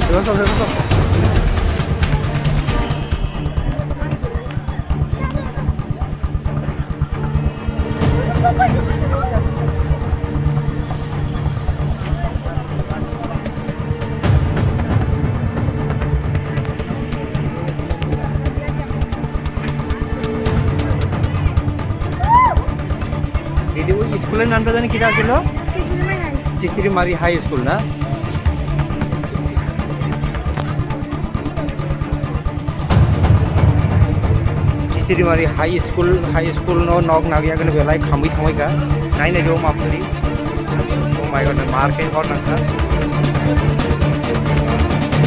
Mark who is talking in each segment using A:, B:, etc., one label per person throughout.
A: Besok. Didi, ওই স্কুলের নামটা জানি কি ছিল? চিচরিমারি হাই স্কুল না? चिचरीमारी हाई स्कूल नो नग नागिया गने बेलाय खामै खामैका नायनाय दो माफुरी ओ माय गॉड मार के हर नाखा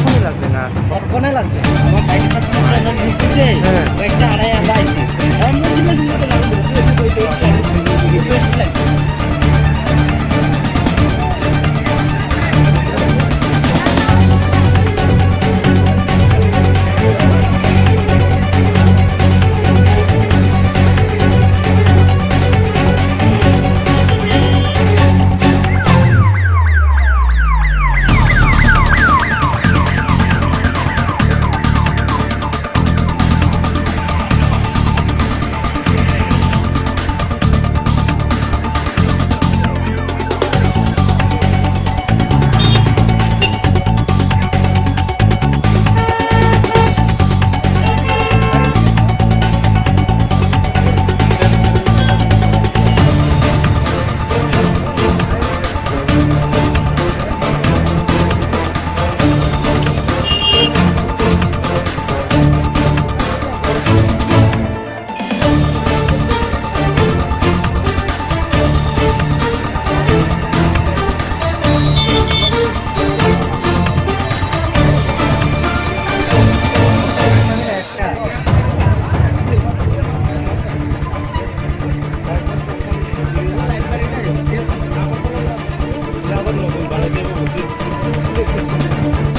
A: कोने लागते ना कोने लागते আমার বাইকে সাথে না নিচে একটা আড়াই আমরা আইছি আমি বুঝি না তো লাগবে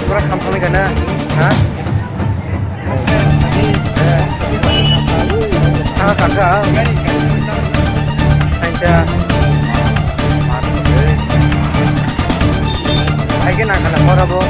A: Kurang kampung kan na, ha? Sangat kakak, hanya lagi nak kalau korabo.